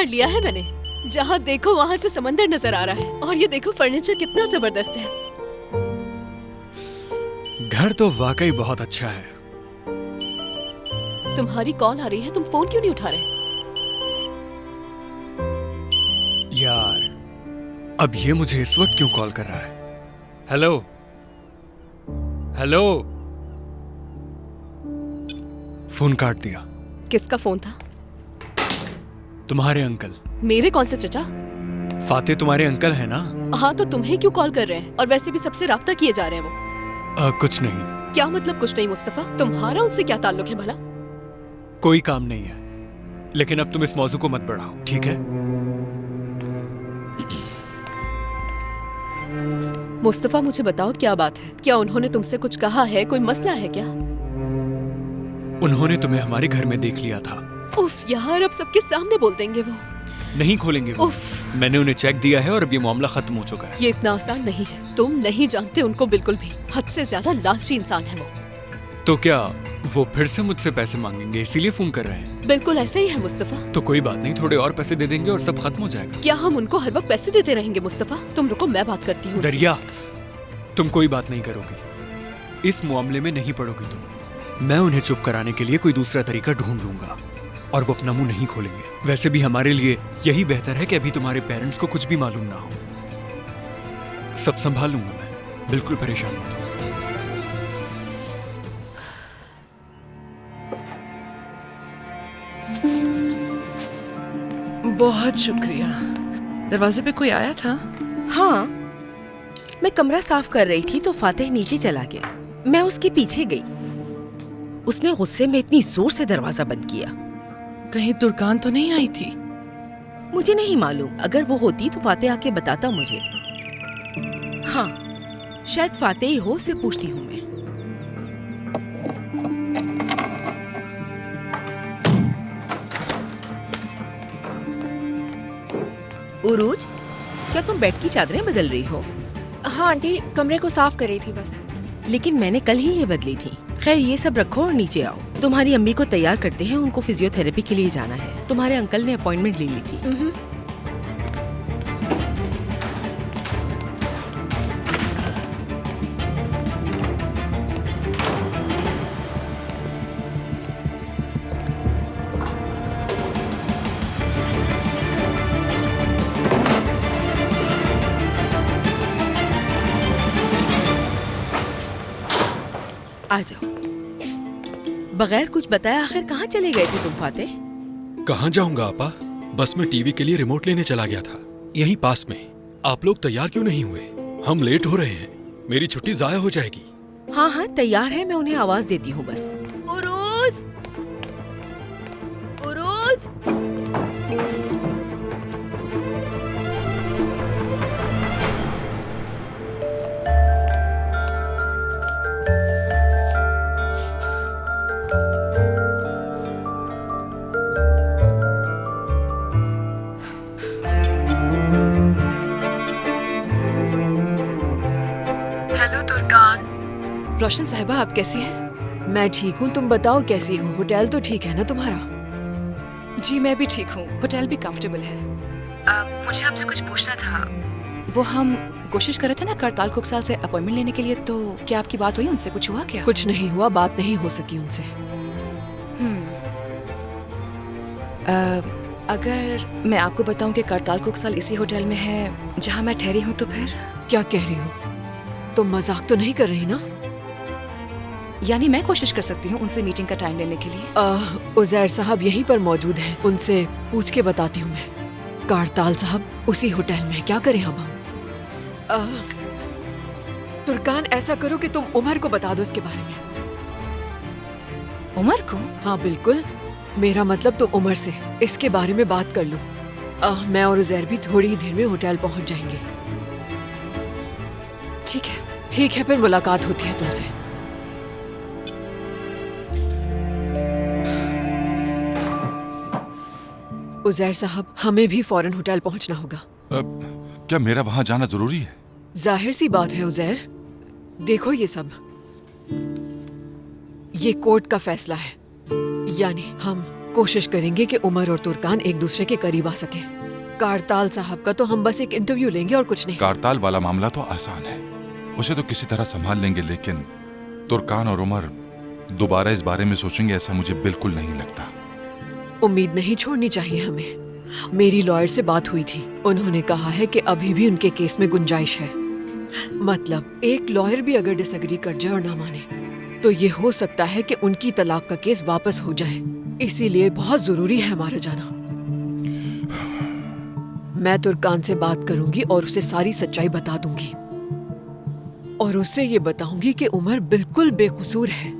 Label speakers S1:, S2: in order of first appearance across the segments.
S1: घर लिया है मैंने, जहाँ देखो वहाँ से समंदर नजर आ रहा है। और ये देखो फर्नीचर कितना जबरदस्त है।
S2: घर तो वाकई बहुत अच्छा है।
S1: तुम्हारी कॉल आ रही है, तुम फोन क्यों नहीं उठा रहे?
S2: यार, अब ये मुझे इस वक्त क्यों कॉल कर रहा है? Hello hello. फोन काट दिया।
S1: किसका फोन था?
S2: तुम्हारे अंकल।
S1: मेरे कौन से चचा?
S2: फाते तुम्हारे अंकल है ना?
S1: हाँ, तो तुम्हें क्यों कॉल कर रहे हैं? और वैसे भी सबसे राब्ता किए जा रहे हैं वो।
S2: कुछ नहीं।
S1: क्या मतलब कुछ नहीं मुस्तफा? तुम्हारा उनसे क्या ताल्लुक है भला?
S2: कोई काम नहीं है, लेकिन अब तुम इस मौजू को मत बढ़ाओ, ठीक है?
S1: मुस्तफा, मुझे बताओ क्या बात है? क्या उन्होंने तुमसे कुछ कहा है? कोई मसला है क्या?
S2: उन्होंने तुम्हें हमारे घर में देख लिया था।
S1: उफ यार, अब सबके सामने बोल देंगे वो।
S2: नहीं खोलेंगे वो।
S1: उफ।
S2: मैंने उन्हें चेक दिया है और अब ये मामला खत्म हो चुका है।
S1: ये इतना आसान नहीं है। तुम नहीं जानते उनको बिल्कुल भी। हद से ज्यादा लालची इंसान है वो।
S2: तो क्या वो फिर से मुझसे पैसे मांगेंगे, इसीलिए फोन कर रहे हैं?
S1: बिल्कुल ऐसा ही है मुस्तफा।
S2: तो कोई बात नहीं, थोड़े और पैसे दे देंगे और सब खत्म हो जाएगा।
S1: क्या हम उनको हर वक्त पैसे देते रहेंगे मुस्तफा? तुम रुको, मैं बात करती हूँ।
S2: दरिया, तुम कोई बात नहीं करोगी, इस मामले में नहीं पड़ोगी तुम। मैं उन्हें चुप कराने के लिए कोई दूसरा तरीका ढूंढ लूंगा और वो अपना मुंह नहीं खोलेंगे। वैसे भी हमारे लिए यही बेहतर है कि अभी तुम्हारे पेरेंट्स को कुछ भी मालूम ना हो। सब संभाल लूंगा मैं, बिल्कुल परेशान मत हो।
S3: बहुत शुक्रिया। दरवाजे पे कोई आया था?
S4: हाँ, मैं कमरा साफ कर रही थी तो फातेह नीचे चला गया। मैं उसके पीछे गई। उसने गुस्से में इतनी जोर से दरवाजा बंद किया।
S3: कहीं तुर्कान तो नहीं आई थी?
S4: मुझे नहीं मालूम, अगर वो होती तो फातेह आके बताता मुझे। हाँ, शायद फातेह ही हो, से पूछती हूँ मैं। उरूज, क्या तुम बेड की चादरें बदल रही हो?
S5: हाँ आंटी, कमरे को साफ कर रही थी बस।
S4: लेकिन मैंने कल ही ये बदली थी। खैर, ये सब रखो और नीचे आओ। तुम्हारी अम्मी को तैयार करते हैं, उनको फिजियोथेरेपी के लिए जाना है। तुम्हारे अंकल ने अपॉइंटमेंट ले ली थी। आ जाओ। बगैर कुछ बताए आखिर कहाँ चले गए थे तुम फातेह?
S6: कहाँ जाऊंगा आपा, बस मैं टीवी के लिए रिमोट लेने चला गया था, यहीं पास में। आप लोग तैयार क्यों नहीं हुए? हम लेट हो रहे हैं, मेरी छुट्टी जाया हो जाएगी।
S4: हाँ हाँ, तैयार है, मैं उन्हें आवाज देती हूँ बस। उरूज, उरूज।
S3: हेलो तुर्कान।
S1: रोशन साहिबा, आप कैसी हैं?
S5: मैं ठीक हूँ, तुम बताओ कैसी हो? होटल तो ठीक है ना तुम्हारा?
S1: जी मैं भी ठीक हूँ, होटल भी कंफर्टेबल है।
S3: मुझे आपसे कुछ पूछना था।
S5: वो हम कोशिश कर रहे थे ना करताल कुकसाल से अपॉइंटमेंट लेने के लिए, तो क्या आपकी बात हुई उनसे? कुछ हुआ क्या?
S7: कुछ नहीं हुआ, बात नहीं हो सकी उनसे।
S5: अगर मैं आपको बताऊं कि करताल कुकसाल इसी होटल में है जहां मैं ठहरी हूं, तो फिर?
S7: क्या कह रही हो? तुम मजाक तो नहीं कर रही ना?
S5: यानी मैं कोशिश कर सकती हूँ उनसे मीटिंग का टाइम लेने के लिए।
S7: उजैर साहब यहीं पर मौजूद हैं, उनसे पूछ के बताती हूँ मैं। करताल साहब उसी होटल में, क्या करें अब हम? तुर्कान, ऐसा करो कि तुम उमर को बता दो इसके बारे में।
S5: उमर को?
S7: हाँ बिल्कुल, मेरा मतलब तो उमर से इसके बारे में बात कर लो। मैं और उजैर भी थोड़ी ही देर में होटल पहुंच जाएंगे।
S5: ठीक है।
S7: ठीक है, फिर मुलाकात होती है तुमसे। उजैर साहब, हमें भी फौरन होटल पहुंचना होगा।
S6: क्या मेरा वहां जाना जरूरी है?
S7: जाहिर सी बात है उजैर, देखो ये सब, ये कोर्ट का फैसला है, यानी हम कोशिश करेंगे कि उमर और तुर्कान एक दूसरे के करीब आ सके। कारताल साहब का तो हम बस एक इंटरव्यू लेंगे और कुछ नहीं।
S8: कारताल वाला मामला तो आसान है, उसे तो किसी तरह संभाल लेंगे, लेकिन तुर्कान और उमर दोबारा इस बारे में सोचेंगे ऐसा मुझे बिल्कुल नहीं लगता।
S7: उम्मीद नहीं छोड़नी चाहिए हमें। मेरी लॉयर से बात हुई थी, उन्होंने कहा है कि अभी भी उनके केस में गुंजाइश है। मतलब एक लॉयर भी अगर डिसएग्री कर जाए और ना माने तो ये हो सकता है कि उनकी तलाक का केस वापस हो जाए। इसीलिए बहुत जरूरी है हमारा जाना। मैं तुर्कान से बात करूंगी और उसे सारी सच्चाई बता दूंगी और उससे ये बताऊंगी कि उमर बिल्कुल बेकसूर है।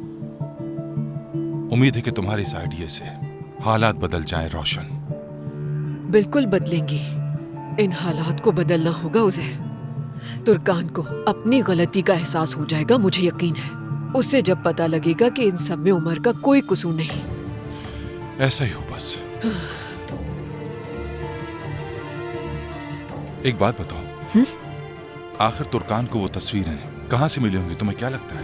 S8: उम्मीद है कि तुम्हारे इस आइडिया से हालात बदल जाएं रोशन।
S7: बिल्कुल बदलेंगी। इन हालात को बदलना होगा उसे। तुर्कान को अपनी गलती का एहसास हो जाएगा, मुझे यकीन है। उसे जब पता लगेगा कि इन सब में उमर का कोई कसूर नहीं।
S8: ऐसा ही हो बस। एक बात बताओ, आखिर तुर्कान को वो तस्वीरें कहाँ से मिली होंगी, तुम्हें क्या लगता है?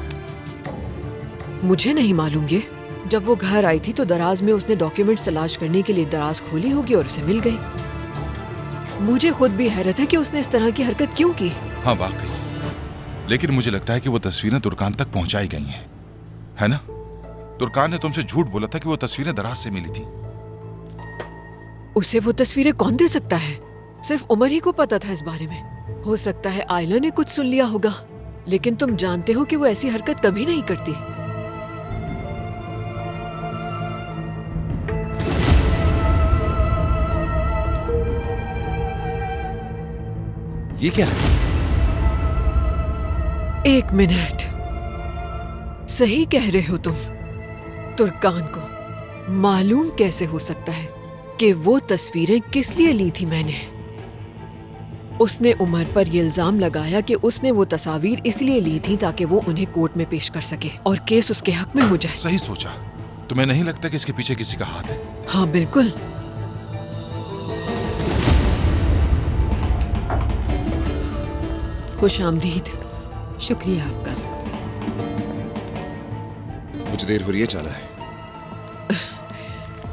S7: मुझे नहीं मालूम ये। जब वो घर आई थी तो दराज में उसने डॉक्यूमेंट्स तलाश करने के लिए दराज खोली होगी और उसे मिल गई। मुझे खुद भी हैरत है कि उसने इस तरह की हरकत क्यों की।
S8: हाँ वाकई, लेकिन मुझे लगता है कि वो तस्वीरें तुर्कान तक पहुंचाई गई हैं, है ना? तुर्कान ने तुमसे झूठ बोला था कि वो तस्वीरें दराज से मिली थी।
S7: उसे वो तस्वीरें कौन दे सकता है? सिर्फ उमर ही को पता था इस बारे में। हो सकता है आयला ने कुछ सुन लिया होगा, लेकिन तुम जानते हो कि वो ऐसी हरकत कभी नहीं करती।
S8: ये क्या है?
S7: एक मिनट, सही कह रहे हो तुम। तुर्कान को मालूम कैसे हो सकता है कि वो तस्वीरें किस लिए ली थी मैंने? उसने उमर पर ये इल्जाम लगाया कि उसने वो तस्वीर इसलिए ली थी ताकि वो उन्हें कोर्ट में पेश कर सके और केस उसके हक में हो जाए।
S8: सही सोचा। तुम्हें नहीं लगता कि इसके पीछे किसी का हाथ है?
S7: हाँ बिल्कुल। खुश आमदीद।
S4: शुक्रिया आपका।
S9: कुछ देर हो रही है, चला है।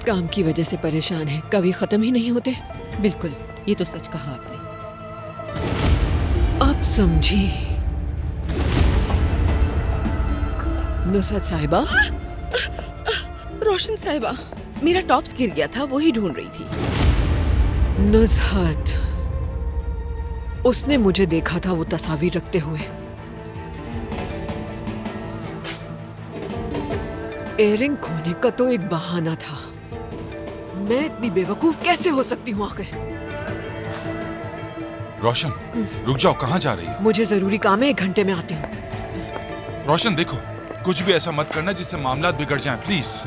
S7: काम की वजह से परेशान है, कभी खत्म ही नहीं होते।
S4: बिल्कुल, ये तो सच कहा आपने।
S7: अब समझी। नुसरत साहिबा।
S4: रोशन साहिबा, मेरा टॉप्स गिर गया था, वही ढूंढ रही थी।
S7: नुसरत, उसने मुझे देखा था वो तस्वीर रखते हुए। इयररिंग खोने का तो एक बहाना था। मैं इतनी बेवकूफ कैसे हो सकती हूँ आखिर?
S8: रोशन, रुक जाओ, कहाँ जा रही हो?
S7: मुझे जरूरी काम है, 1 घंटे में आती हूँ।
S8: रोशन देखो, कुछ भी ऐसा मत करना जिससे मामला बिगड़ जाए, प्लीज।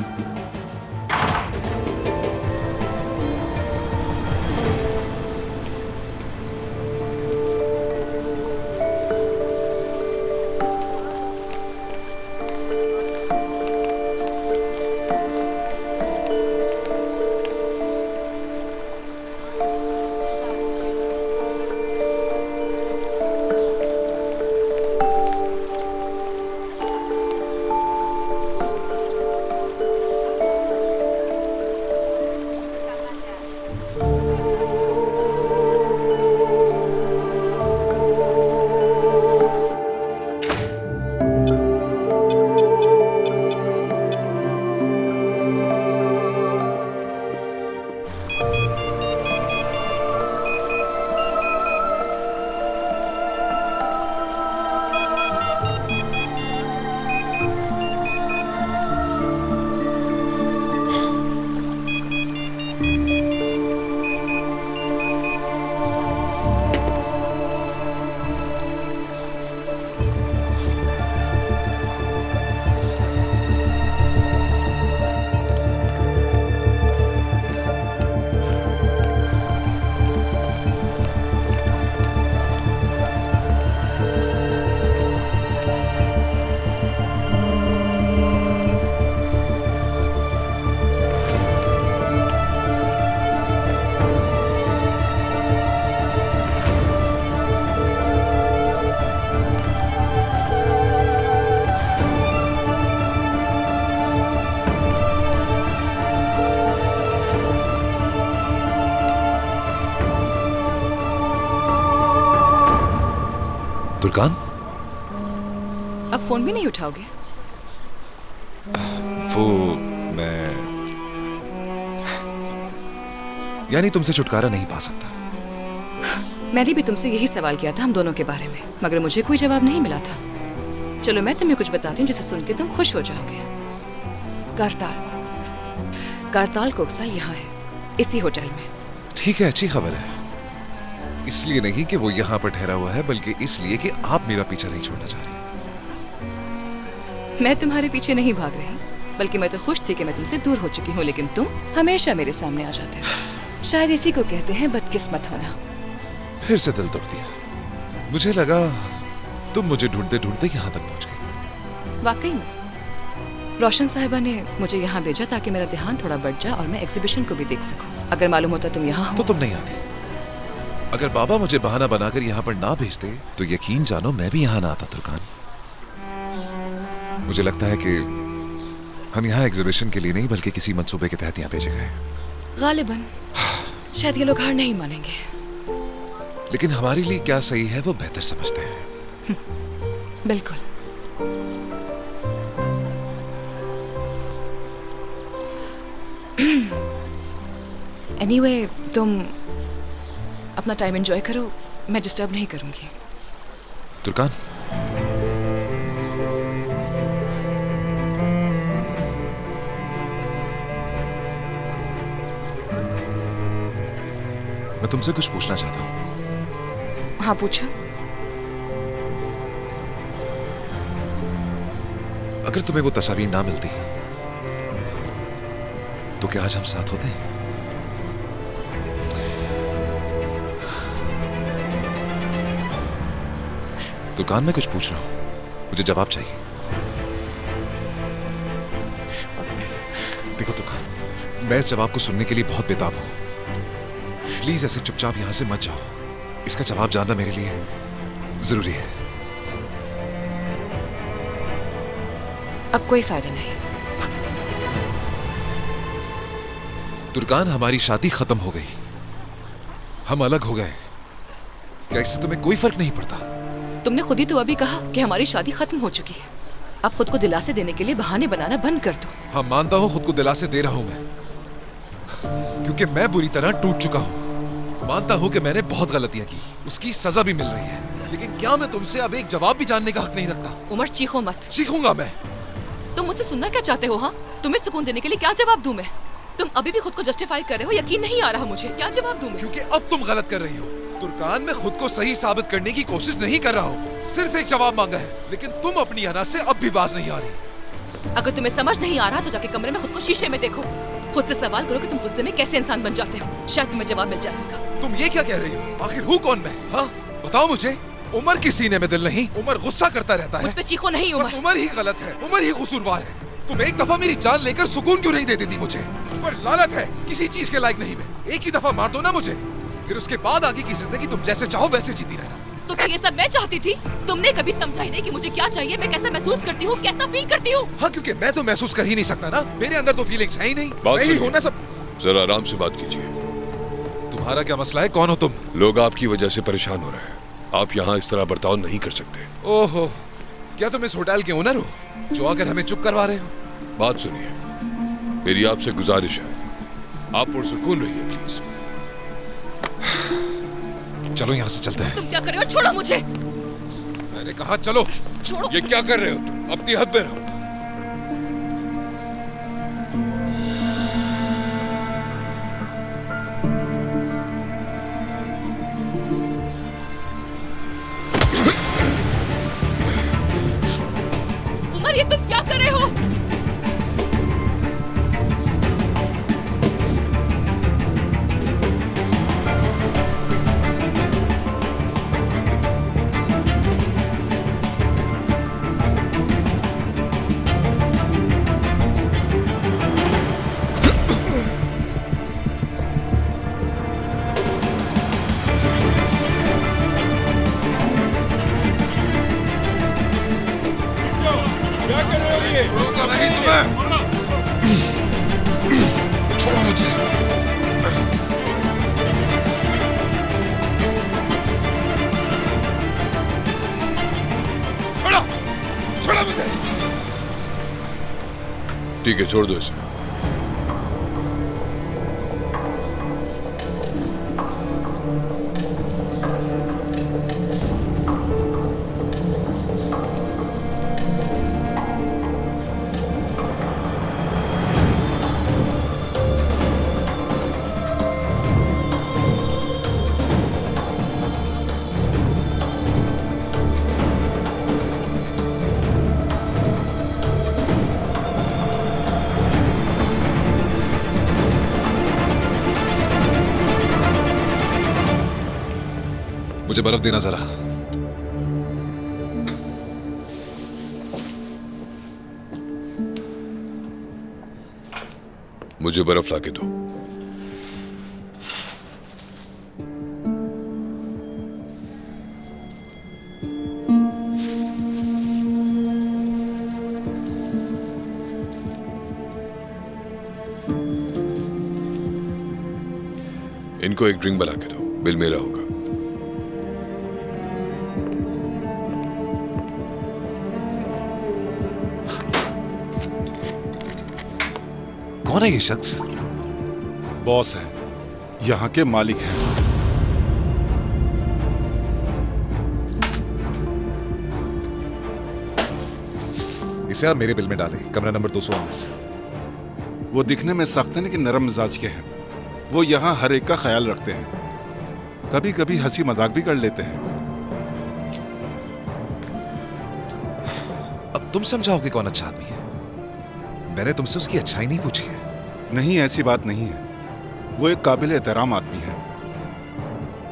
S9: तुर्कान,
S5: अब फोन भी नहीं उठाओगे?
S9: वो मैं यानी तुमसे छुटकारा नहीं पा सकता।
S5: मैंने भी तुमसे यही सवाल किया था हम दोनों के बारे में, मगर मुझे कोई जवाब नहीं मिला था। चलो मैं तुम्हें कुछ बताती हूँ जिसे सुन के तुम खुश हो जाओगे। कारताल कोकसाल यहाँ है, इसी होटल में।
S9: ठीक है, अच्छी खबर है। इसलिए नहीं कि वो यहाँ पर ठहरा हुआ है, बल्कि इसलिए कि आप मेरा पीछा नहीं छोड़ना चाह रही।
S5: मैं तुम्हारे पीछे नहीं भाग रही, बल्कि मैं तो खुश थी कि मैं तुमसे दूर हो चुकी हूँ, लेकिन तुम हमेशा मेरे सामने आ जाते हो। शायद इसी को कहते हैं बदकिस्मत होना।
S9: फिर से दिल तोड़ दिया। मुझे लगा तुम मुझे ढूंढते ढूंढते यहाँ तक पहुँच गई।
S5: वाकई में रोशन साहिबा ने मुझे यहाँ भेजा ताकि मेरा ध्यान थोड़ा बढ़ जाए और मैं एग्जीबिशन को भी देख सकूं। अगर मालूम होता तुम यहाँ हो
S9: तो तुम नहीं आती। अगर बाबा मुझे बहाना बनाकर यहाँ पर ना भेजते तो यकीन जानो मैं भी यहाँ ना आता तुर्कान। मुझे लगता है कि हम यहाँ एग्जीबिशन के लिए नहीं बल्कि किसी मंसूबे के तहत यहाँ भेजे गए।
S5: गालिबन शायद ये लोग हार नहीं मानेंगे,
S9: लेकिन हमारे लिए क्या सही है वो बेहतर समझते हैं।
S5: बिल्कुल। एनीवे, तुम अपना टाइम एंजॉय करो, मैं डिस्टर्ब नहीं करूंगी।
S9: तुर्कान, मैं तुमसे कुछ पूछना चाहता हूँ।
S5: हाँ पूछो।
S9: अगर तुम्हें वो तस्वीर ना मिलती तो क्या आज हम साथ होते? दुकान में कुछ पूछ रहा हूं, मुझे जवाब चाहिए। देखो दुकान, मैं इस जवाब को सुनने के लिए बहुत बेताब हूं। प्लीज ऐसे चुपचाप यहां से मत जाओ। इसका जवाब जानना मेरे लिए जरूरी है।
S5: अब कोई फायदा नहीं।
S9: तुर्कान, हमारी शादी खत्म हो गई, हम अलग हो गए। क्या इससे तुम्हें कोई फर्क नहीं पड़ता?
S5: तुमने खुद ही तो अभी कहा कि हमारी शादी खत्म हो चुकी है। अब खुद को दिलासे देने के लिए बहाने बनाना बंद कर दो।
S9: हाँ, मानता हूँ खुद को दिलासे दे रहा हूं मैं, क्योंकि मैं बुरी तरह टूट चुका हूँ। मानता हूँ कि मैंने बहुत गलतियां की, उसकी सजा भी मिल रही है, लेकिन क्या मैं तुमसे अब एक जवाब भी जानने का हक नहीं रखता?
S5: उमर, चीखो मत।
S9: चीखूंगा मैं।
S5: तुम मुझसे सुनना क्या चाहते हो? हाँ, तुम्हें सुकून देने के लिए क्या जवाब दूं मैं? तुम अभी भी खुद को जस्टिफाई कर रहे हो, यकीन नहीं आ रहा मुझे। क्या जवाब दूं मैं?
S9: क्योंकि अब तुम गलत कर रही हो तुर्कान। मैं खुद को सही साबित करने की कोशिश नहीं कर रहा हूँ, सिर्फ एक जवाब मांगा है, लेकिन तुम अपनी अना से अब भी बाज नहीं आ रही।
S5: अगर तुम्हें समझ नहीं आ रहा तो जाके कमरे में खुद को शीशे में देखो, खुद से सवाल करो कि तुम गुस्से में कैसे इंसान बन जाते हो। शायद तुम्हें जवाब मिल जाए इसका।
S9: तुम ये क्या कह रही हो? आखिर हूँ कौन मैं? हाँ बताओ मुझे। उमर की सीने में दिल नहीं, उमर गुस्सा करता रहता है।
S5: मुझ पे चीखो नहीं
S9: बस उमर ही गलत है, उमर ही कसूरवार है। तुम एक दफा मेरी जान लेकर सुकून क्यों नहीं दे देती मुझे? मुझ पर लानत है, किसी चीज के लायक नहीं मैं। एक ही दफा मार दो ना मुझे, फिर उसके बाद आगे की जिंदगी तुम जैसे चाहो वैसे जीती रहना।
S5: तो क्या ये सब मैं चाहती थी? तुमने कभी समझा ही नहीं कि मुझे क्या चाहिए, मैं कैसा महसूस करती हूँ, कैसा फील करती हूँ।
S9: हाँ, क्योंकि मैं तो महसूस कर ही नहीं सकता ना, मेरे अंदर तो फीलिंग्स है ही नहीं। मैं ही हूँ ना सब।
S6: जरा आराम से बात कीजिए।
S9: तुम्हारा क्या मसला है? कौन हो तुम?
S6: लोग आपकी वजह से परेशान हो रहे हैं, आप यहाँ इस तरह बर्ताव नहीं कर सकते।
S9: ओहो, क्या तुम इस होटल के ओनर हो जो आकर हमें चुप करवा रहे हो?
S6: बात सुनिए, मेरी आपसे गुजारिश है, आप पुरसुकून रहिए प्लीज।
S9: चलो यहाँ से चलते हैं।
S5: तुम क्या कर रहे हो? छोड़ो मुझे।
S9: मैंने कहा चलो।
S5: छोड़ो।
S6: ये क्या कर रहे हो तुम? अपनी हद में रहो।
S5: उमर, ये तुम क्या कर रहे हो?
S6: क्या कर रहे हो ये? ठीक है, छोड़ दो इसे।
S9: मुझे बर्फ देना जरा।
S6: मुझे बर्फ लाके दो। इनको एक ड्रिंक बना के दो, बिल मेरा होगा।
S9: कौन है ये शख्स?
S8: बॉस है, यहाँ के मालिक हैं।
S9: इसे आप मेरे बिल में डालें, कमरा नंबर 219।
S8: वो दिखने में सख्त है लेकिन नरम मिजाज के हैं। वो यहाँ हर एक का ख्याल रखते हैं, कभी कभी हंसी मजाक भी कर लेते हैं।
S9: अब तुम समझाओगे कौन अच्छा आदमी है? मैंने तुमसे उसकी अच्छाई नहीं पूछी है।
S8: नहीं, ऐसी बात नहीं है। वो एक काबिल एहतराम आदमी है,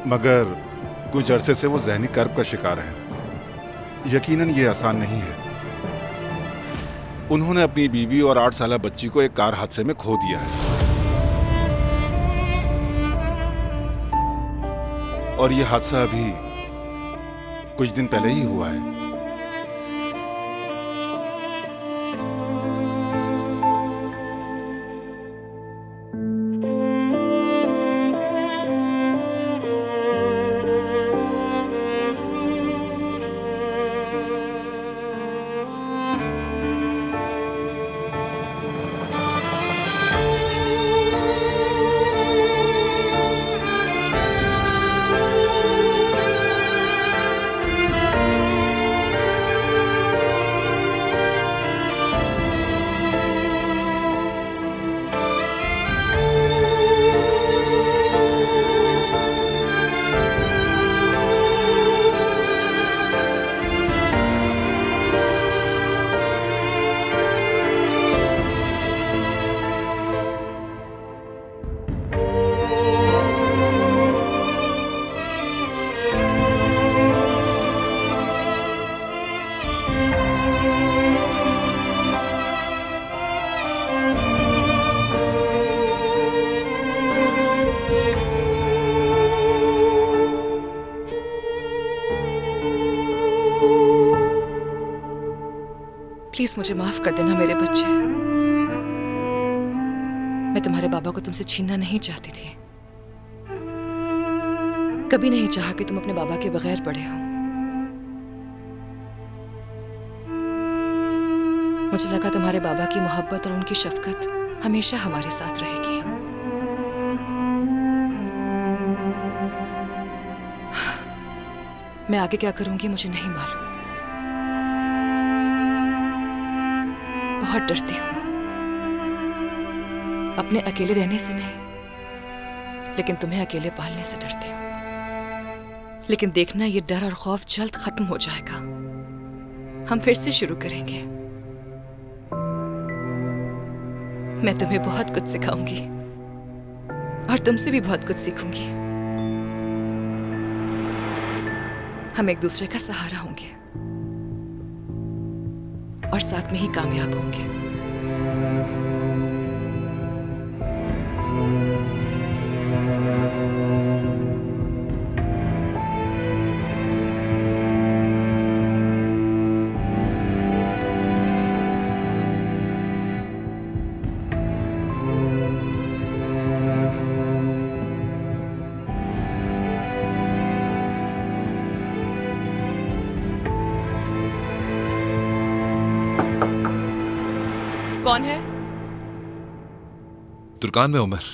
S8: मगर कुछ अरसे से वो ज़हनी कर्ब का शिकार है। यकीनन ये आसान नहीं है। उन्होंने अपनी बीवी और 8 साला बच्ची को एक कार हादसे में खो दिया है, और ये हादसा अभी कुछ दिन पहले ही हुआ है।
S5: प्लीज मुझे माफ कर देना मेरे बच्चे। मैं तुम्हारे बाबा को तुमसे छीनना नहीं चाहती थी। कभी नहीं चाहा कि तुम अपने बाबा के बगैर बड़े हो। मुझे लगा तुम्हारे बाबा की मोहब्बत और उनकी शफकत हमेशा हमारे साथ रहेगी। मैं आगे क्या करूंगी मुझे नहीं मालूम। बहुत डरती हूं, अपने अकेले रहने से नहीं, लेकिन तुम्हें अकेले पालने से डरती हूं। लेकिन देखना, ये डर और खौफ जल्द खत्म हो जाएगा। हम फिर से शुरू करेंगे। मैं तुम्हें बहुत कुछ सिखाऊंगी और तुमसे भी बहुत कुछ सीखूंगी। हम एक दूसरे का सहारा होंगे और साथ में ही कामयाब होंगे।
S1: कौन है?
S9: तुर्कान में उमर।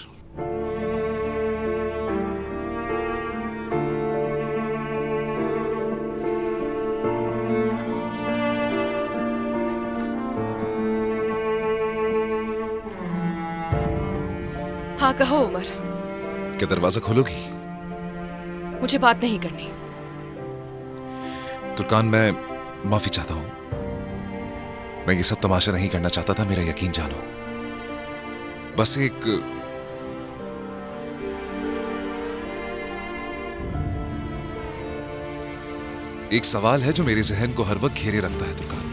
S5: हाँ कहो उमर।
S9: क्या दरवाजा खोलोगी?
S5: मुझे बात नहीं करनी।
S9: तुर्कान, मैं माफी चाहता हूं। मैं ये सब तमाशा नहीं करना चाहता था, मेरा यकीन जानो। बस एक सवाल है जो मेरे जहन को हर वक्त घेरे रखता है तुर्कान।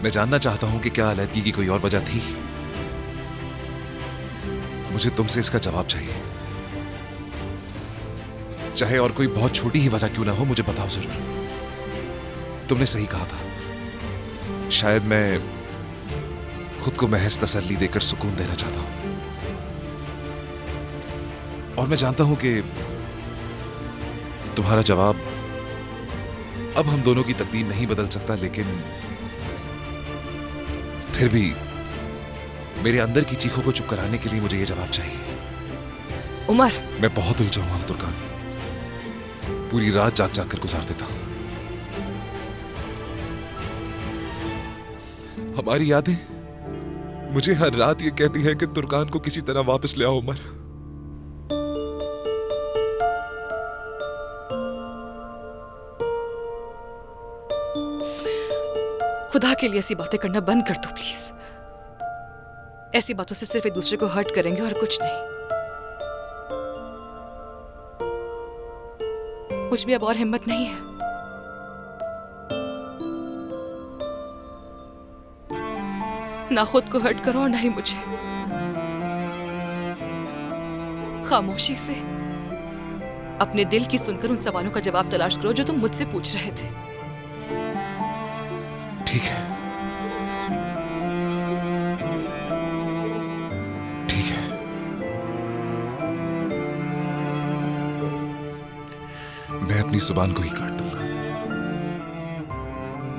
S9: मैं जानना चाहता हूं कि क्या अलहदगी की कोई और वजह थी? मुझे तुमसे इसका जवाब चाहिए। चाहे और कोई बहुत छोटी ही वजह क्यों ना हो, मुझे बताओ जरूर। तुमने सही कहा था, शायद मैं खुद को महज तसल्ली देकर सुकून देना चाहता हूं। और मैं जानता हूं कि तुम्हारा जवाब अब हम दोनों की तकदीर नहीं बदल सकता, लेकिन फिर भी मेरे अंदर की चीखों को चुप कराने के लिए मुझे यह जवाब चाहिए।
S5: उमर,
S9: मैं बहुत उलझा हुआ हूं तुर्कान। पूरी रात जाग जाग कर गुजार देता हूं। हमारी यादें मुझे हर रात ये कहती हैं कि तुर्कान को किसी तरह वापस ले आओ उमर।
S5: खुदा के लिए ऐसी बातें करना बंद कर दो प्लीज। ऐसी बातों से सिर्फ एक दूसरे को हर्ट करेंगे और कुछ नहीं। मुझ में अब और हिम्मत नहीं है। ना खुद को हर्ट करो और ना ही मुझे। खामोशी से अपने दिल की सुनकर उन सवालों का जवाब तलाश करो जो तुम मुझसे पूछ रहे थे।
S9: ठीक है, ठीक है। मैं अपनी जुबान को ही काट दूंगा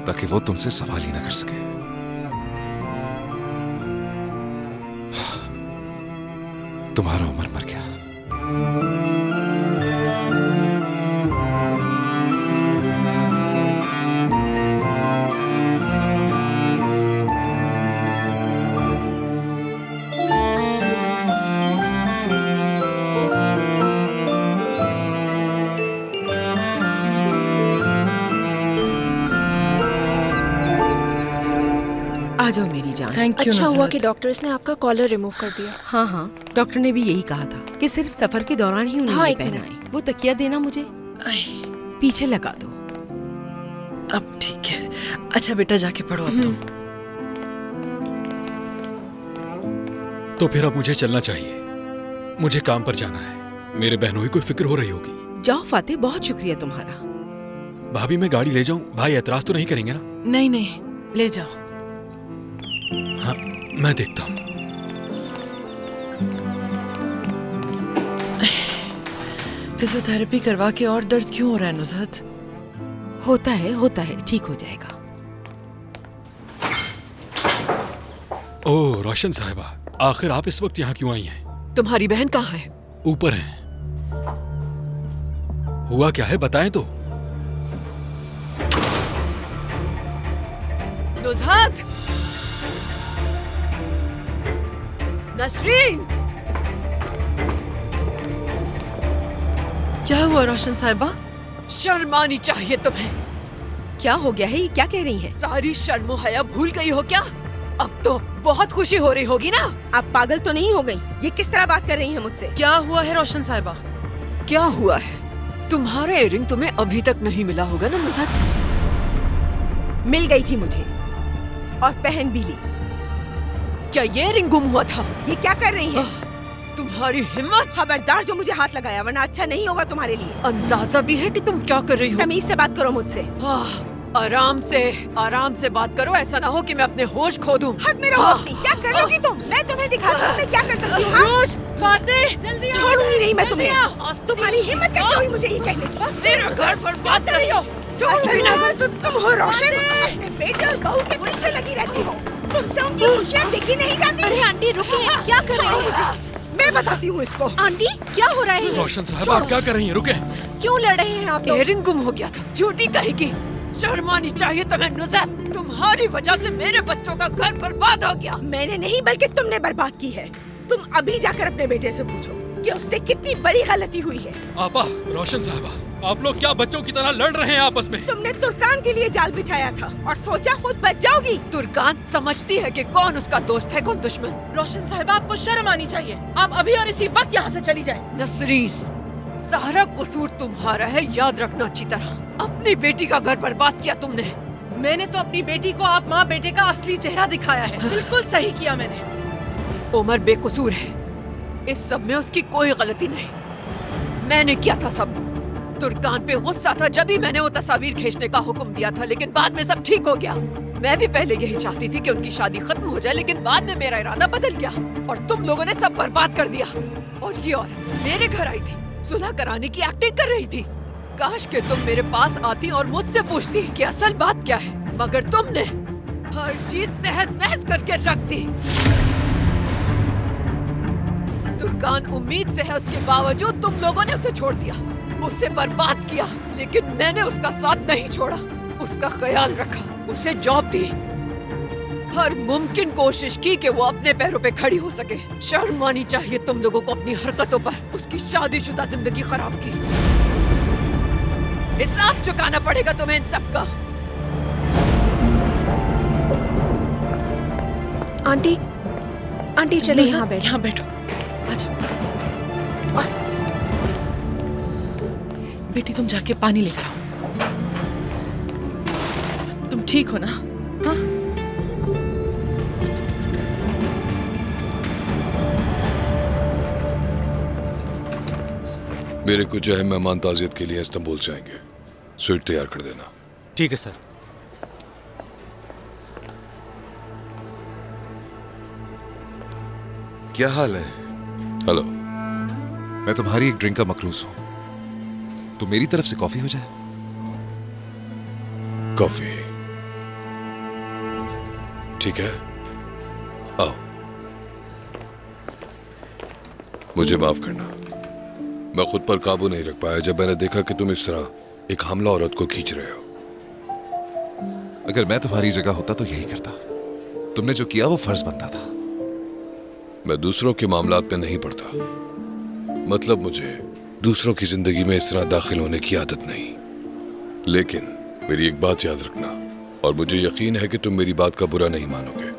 S9: ताकि वो तुमसे सवाल ही ना कर सके। तुम्हारा उमर मर गया।
S4: आ जाओ मेरी जान।
S5: Thank you.
S1: अच्छा हुआ कि डॉक्टर्स ने आपका कॉलर रिमूव कर दिया।
S4: हाँ हाँ, डॉक्टर ने भी यही कहा था कि सिर्फ सफर के दौरान ही उन्हें
S1: हाँ,
S4: ये
S1: एक
S4: पहनाएं। वो तकिया देना मुझे, पीछे लगा दो।
S3: अब ठीक है। अच्छा बेटा, जाके पढ़ो अब तुम।
S6: तो फिर अब मुझे चलना चाहिए। मुझे काम पर जाना है। मेरे बहनों को फिक्र हो रही होगी।
S4: जाओ फातेह, बहुत शुक्रिया तुम्हारा।
S6: भाभी, मैं गाड़ी ले जाऊं? भाई एतराज तो नहीं करेंगे ना?
S3: नहीं नहीं, ले जाओ।
S6: हाँ, मैं देखता हूं।
S3: फिजियोथेरेपी करवा के और दर्द क्यों हो रहा है नुज़हत?
S4: होता है, ठीक हो जाएगा।
S6: ओह रोशन साहिबा, आखिर आप इस वक्त यहाँ क्यों आई हैं?
S7: तुम्हारी बहन कहाँ है?
S6: ऊपर हैं। हुआ क्या है, बताएं तो।
S7: नुज़हत! नसरीन!
S3: क्या हुआ रोशन साहिबा?
S7: शर्म आनी चाहिए तुम्हें।
S4: क्या हो गया है? ये क्या कह रही हैं?
S7: सारी शर्म और हया भूल गई हो क्या? अब तो बहुत खुशी हो रही होगी ना?
S4: आप पागल तो नहीं हो गई? ये किस तरह बात कर रही हैं मुझसे?
S3: क्या हुआ है रोशन साहिबा?
S7: क्या हुआ है? तुम्हारा इयररिंग तुम्हें अभी तक नहीं मिला होगा ना नुज़हत?
S4: मिल गई थी मुझे और पहन भी ली।
S7: क्या ये इयररिंग गुम हुआ था?
S4: ये क्या कर रही हैं?
S7: तुम्हारी हिम्मत!
S4: खबरदार जो मुझे हाथ लगाया, वरना अच्छा नहीं होगा तुम्हारे लिए।
S7: अंदाजा भी है कि तुम क्या कर रही हो?
S4: तमीज से बात करो मुझसे।
S7: आराम से बात करो, ऐसा ना हो कि मैं अपने होश खो दूं।
S4: हाथ में रहो अपनी। क्या कर लोगी तुम? मैं तुम्हें दिखाती हूँ मैं क्या कर सकती हूँ।
S7: जल्दी
S4: छोड़ूंगी नहीं मैं तुम्हें। तुम्हारी हिम्मत कैसे हुई मुझे ये कहने की?
S7: मेरे घर पर बात कर रही हो?
S4: असल में तो तुम हो रोशन, अपने बेटे और बहू के पीछे लगी रहती हो। तुमसे उनकी खुशियाँ देखी नहीं जाती।
S1: अरे आंटी रुकिए, क्या कर रही
S4: छोड़ो
S1: हैं?
S4: मुझे, मैं बताती हूँ इसको।
S1: आंटी क्या हो रहा है?
S6: रोशन साहब आप क्या कर रही हैं? रुके।
S1: क्यों लड़ रहे हैं आप लोग?
S7: इयररिंग गुम हो गया था, झूठी कहेगी। शर्म आनी चाहिए तुम्हें नुज़ैत, तुम्हारी वजह से मेरे बच्चों का घर बर्बाद हो गया।
S4: मैंने नहीं बल्कि तुमने बर्बाद की है। तुम अभी जाकर अपने बेटे से पूछो कि उससे कितनी बड़ी गलती हुई है।
S6: आपा, रोशन साहबा, आप लोग क्या बच्चों की तरह लड़ रहे हैं आपस में?
S4: तुमने तुर्कान के लिए जाल बिछाया था और सोचा खुद बच जाओगी।
S7: तुर्कान समझती है कि कौन उसका दोस्त है कौन दुश्मन।
S10: रोशन साहिबा, आपको शर्म आनी चाहिए। आप अभी और इसी वक्त यहाँ से चली जाएं।
S7: नसरीन, सारा कसूर तुम्हारा है, याद रखना अच्छी तरह। अपनी बेटी का घर बर्बाद किया तुमने।
S10: मैंने तो अपनी बेटी को आप माँ बेटे का असली चेहरा दिखाया है। बिल्कुल सही किया मैंने।
S7: उमर बेकसूर है, इस सब में उसकी कोई गलती नहीं। मैंने किया था सब। तुर्कान पे गुस्सा था जब ही मैंने वो तस्वीर खींचने का हुक्म दिया था, लेकिन बाद में सब ठीक हो गया। मैं भी पहले यही चाहती थी कि उनकी शादी खत्म हो जाए, लेकिन बाद में मेरा इरादा बदल गया और तुम लोगों ने सब बर्बाद कर दिया। और ये औरत मेरे घर आई थी, सुलह कराने की एक्टिंग कर रही थी। काश कि तुम मेरे पास आती और मुझसे पूछती कि असल बात क्या है, मगर तुमने हर चीज तहस नहस करके रख दी। तुर्कान उम्मीद से है, उसके बावजूद तुम लोगों ने उसे छोड़ दिया, उसे बर्बाद किया। लेकिन मैंने उसका साथ नहीं छोड़ा, उसका ख्याल रखा, उसे जॉब दी, हर मुमकिन कोशिश की कि वो अपने पैरों पे खड़ी हो सके। शर्म आनी चाहिए तुम लोगों को अपनी हरकतों पर, उसकी शादीशुदा जिंदगी खराब की। हिसाब चुकाना पड़ेगा तुम्हें इन सब का।
S1: आंटी, आंटी चले यहाँ बैठ।
S10: यहाँ बैठो। अच्छा बेटी, तुम जाके पानी लेकर आओ। तुम ठीक हो ना? हाँ?
S6: मेरे कुछ अहम मेहमान ताज़ियत के लिए इस्तांबुल से आएंगे। स्वीट तैयार कर देना।
S11: ठीक है सर।
S9: क्या हाल है?
S6: हेलो।
S9: मैं तुम्हारी एक ड्रिंक का मखरूस हूं, तो मेरी तरफ से कॉफी हो जाए।
S6: कॉफी ठीक है, आओ। मुझे माफ करना, मैं खुद पर काबू नहीं रख पाया जब मैंने देखा कि तुम इस तरह एक हमला औरत को खींच रहे हो।
S9: अगर मैं तुम्हारी जगह होता तो यही करता। तुमने जो किया वो फर्ज बनता था।
S6: मैं दूसरों के मामलात में नहीं पड़ता, मतलब मुझे दूसरों की जिंदगी में इस तरह दाखिल होने की आदत नहीं। लेकिन मेरी एक बात याद रखना, और मुझे यकीन है कि तुम मेरी बात का बुरा नहीं मानोगे।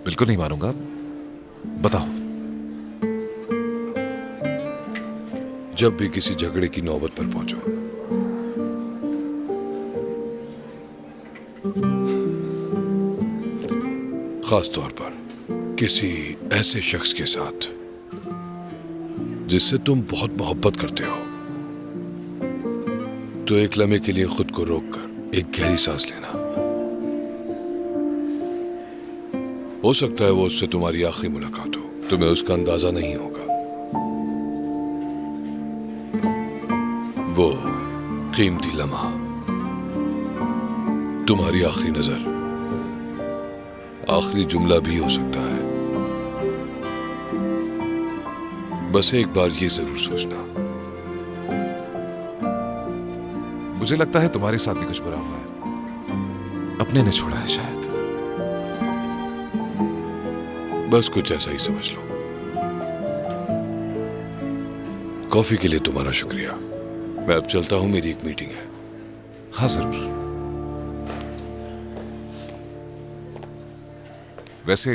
S9: बिल्कुल नहीं मानूंगा। बताओ।
S6: जब भी किसी झगड़े की नौबत पर पहुंचो, खास तौर पर किसी ऐसे शख्स के साथ जिससे तुम बहुत मोहब्बत करते हो, तो एक लम्हे के लिए खुद को रोककर एक गहरी सांस लेना। हो सकता है वो उससे तुम्हारी आखिरी मुलाकात हो, तुम्हें उसका अंदाजा नहीं होगा। वो कीमती लम्हा, तुम्हारी आखिरी नजर, आखिरी जुमला भी हो सकता है। बस एक बार ये जरूर सोचना।
S9: मुझे लगता है तुम्हारे साथ भी कुछ बुरा हुआ है, अपने ने छोड़ा है शायद।
S6: बस कुछ ऐसा ही समझ लो। कॉफी के लिए तुम्हारा शुक्रिया। मैं अब चलता हूं, मेरी एक मीटिंग है।
S9: हाँ जरूर। वैसे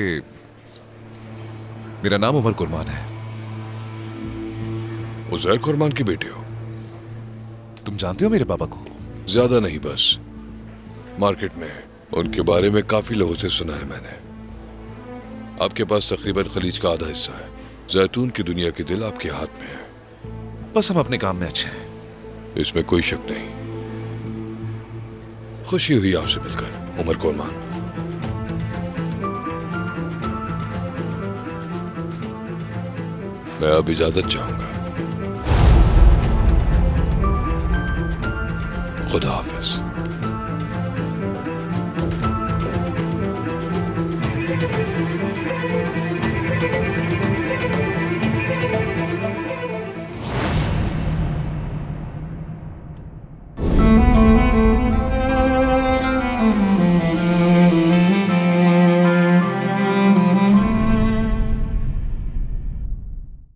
S9: मेरा नाम उमर कुरमान है।
S6: उज़ैर कुरमान के बेटे हो?
S9: तुम जानते हो मेरे पापा को?
S6: ज्यादा नहीं, बस मार्केट में उनके बारे में काफी लोगों से सुना है मैंने। आपके पास तकरीबन खलीज का आधा हिस्सा है। जैतून की दुनिया के दिल आपके हाथ में है।
S9: बस हम अपने काम में अच्छे हैं,
S6: इसमें कोई शक नहीं। खुशी हुई आपसे मिलकर, उमर कुरमान। मैं अब इजाजत चाहूंगा। खुदा हाफिज।